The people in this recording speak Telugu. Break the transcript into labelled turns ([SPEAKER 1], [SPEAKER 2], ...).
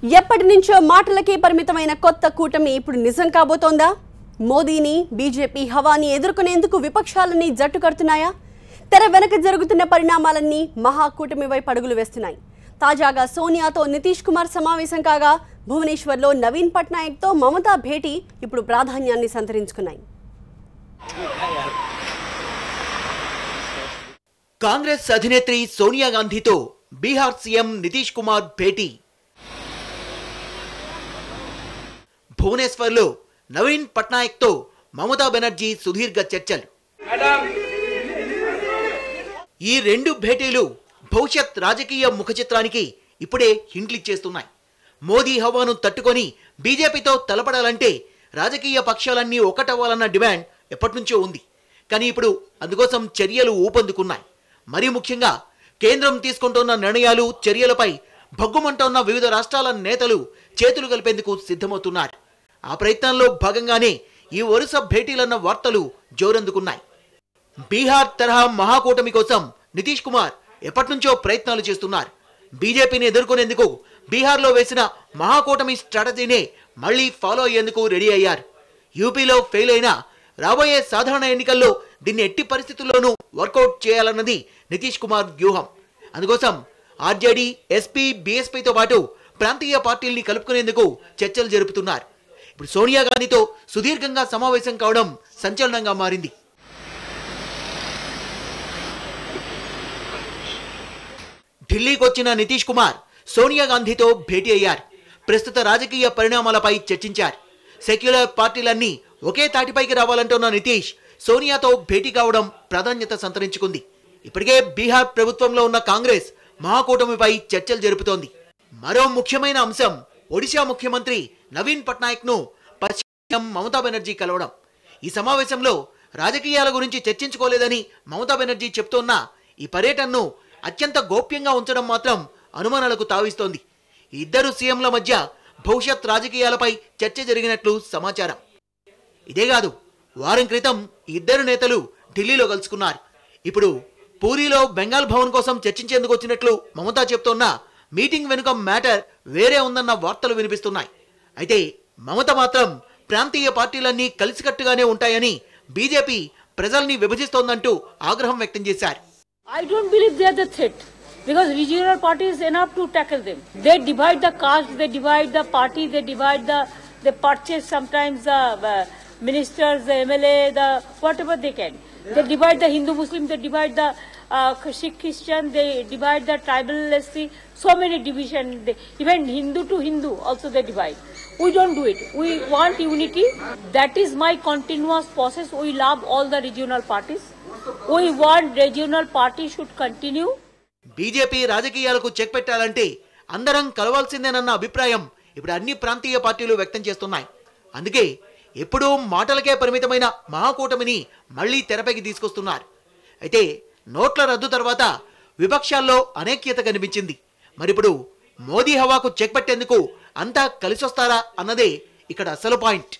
[SPEAKER 1] ఎప్పటి నుంచో మాటలకే పరిమితమైన కొత్త కూటమి ఇప్పుడు నిజం కాబోతోందా? మోదీని బీజేపీ హవాని ఎదుర్కొనేందుకు విపక్షాలన్నీ జట్టు కడుతున్నాయా? తెర వెనక జరుగుతున్న పరిణామాలన్నీ మహాకూటమి వైపు అడుగులు వేస్తున్నాయి. తాజాగా సోనియాతో నితీష్ కుమార్ సమావేశం కాగా భువనేశ్వర్లో నవీన్ పట్నాయక్తో మమతా భేటీ ఇప్పుడు ప్రాధాన్యాన్ని సంతరించుకున్నాయి.
[SPEAKER 2] కాంగ్రెస్ అధినేత్రి సోనియా గాంధీతో బీహార్ సీఎం నితీష్ కుమార్ భేటీ. భువనేశ్వర్లో నవీన్ పట్నాయక్తో మమతా బెనర్జీ సుదీర్ఘ చర్చలు. ఈ రెండు భేటీలు భవిష్యత్ రాజకీయ ముఖచిత్రానికి ఇప్పుడే హింట్లిచ్చేస్తున్నాయి. మోదీ హవాను తట్టుకొని బీజేపీతో తలపడాలంటే రాజకీయ పక్షాలన్నీ ఒకటవ్వాలన్న డిమాండ్ ఎప్పటినుంచో ఉంది. కానీ ఇప్పుడు అందుకోసం చర్యలు ఊపందుకున్నాయి. మరీ ముఖ్యంగా కేంద్రం తీసుకుంటున్న నిర్ణయాలు, చర్యలపై భగ్గుమంటున్న వివిధ రాష్ట్రాల నేతలు చేతులు కలిపేందుకు సిద్ధమవుతున్నారు. ఆ ప్రయత్నంలో భాగంగానే ఈ వరుస భేటీలన్న వార్తలు జోరందుకున్నాయి. బీహార్ తరహా మహాకూటమి కోసం నితీష్ కుమార్ ఎప్పటినుంచో ప్రయత్నాలు చేస్తున్నారు. బీజేపీని ఎదుర్కొనేందుకు బీహార్లో వేసిన మహాకూటమి స్ట్రాటజీనే మళ్లీ ఫాలో అయ్యేందుకు రెడీ అయ్యారు. యూపీలో ఫెయిల్ అయినా రాబోయే సాధారణ ఎన్నికల్లో దీన్ని ఎట్టి పరిస్థితుల్లోనూ వర్కౌట్ చేయాలన్నది నితీష్ కుమార్ వ్యూహం. అందుకోసం ఆర్జేడీ, ఎస్పీ, బీఎస్పీతో పాటు ప్రాంతీయ పార్టీల్ని కలుపుకునేందుకు చర్చలు జరుపుతున్నారు. ఇప్పుడు సోనియా గాంధీతో సుదీర్ఘంగా సమావేశం కావడం సంచలనంగా మారింది. ఢిల్లీకి వచ్చిన నితీష్ కుమార్ సోనియా గాంధీతో భేటీ అయ్యారు. ప్రస్తుత రాజకీయ పరిణామాలపై చర్చించారు. సెక్యులర్ పార్టీలన్నీ ఒకే తాటిపైకి రావాలంటున్న నితీష్ సోనియాతో భేటీ కావడం ప్రాధాన్యత సంతరించుకుంది. ఇప్పటికే బీహార్ ప్రభుత్వంలో ఉన్న కాంగ్రెస్ మహాకూటమిపై చర్చలు జరుపుతోంది. మరో ముఖ్యమైన అంశం ఒడిశా ముఖ్యమంత్రి నవీన్ పట్నాయక్ ను పశ్చిమ మమతా బెనర్జీ కలవడం. ఈ సమావేశంలో రాజకీయాల గురించి చర్చించుకోలేదని మమతా బెనర్జీ చెప్తోన్న ఈ పర్యటనను అత్యంత గోప్యంగా ఉంచడం మాత్రం అనుమానాలకు తావిస్తోంది. ఇద్దరు సీఎంల మధ్య భవిష్యత్ రాజకీయాలపై చర్చ జరిగినట్లు సమాచారం. ఇదే కాదు, వారం క్రితం ఇద్దరు నేతలు ఢిల్లీలో కలుసుకున్నారు. ఇప్పుడు పూరీలో బెంగాల్ భవన్ కోసం చర్చించేందుకు వచ్చినట్లు మమతా చెప్తోన్న మీటింగ్ వెనుక మ్యాటర్ వేరే ఉందన్న వార్తలు వినిపిస్తున్నాయి. అయితే మమత మాత్రం ప్రాంతీయ పార్టీలన్నీ కలిసికట్టుగానే ఉంటాయని, బీజేపీ ప్రజల్ని విభజిస్తోందంటూ ఆగ్రహం వ్యక్తం చేశారు.
[SPEAKER 3] I don't believe they are the threat because regional parties is enough to tackle them. They divide the caste, they divide the party, they purchase sometimes the ministers, the MLA, the whatever they can. They divide the Hindu Muslim, they divide the Sikh Christian, they divide the tribal SC. So many division. Even Hindu to Hindu also they divide. We don't do it. We want unity. That is my continuous process. We love all the regional parties. We want regional parties should continue.
[SPEAKER 2] BJP రాజకీయాలకు చెక్ పెట్టాలంటే అందరం కలవాల్సిందేనన్న అభిప్రాయం ఇప్పుడు అన్ని ప్రాంతీయ పార్టీలు వ్యక్తం చేస్తున్నాయి. అందుకే ఎప్పుడూ మాటలకే పరిమితమైన మహాకూటమిని మళ్లీ తెరపైకి తీసుకొస్తున్నారు. అయితే నోట్ల రద్దు తర్వాత విపక్షాల్లో అనేక్యత కనిపించింది. మరిప్పుడు మోదీ హవాకు చెక్ పెట్టేందుకు అంతా కలిసొస్తారా అన్నదే ఇక్కడ అసలు పాయింట్.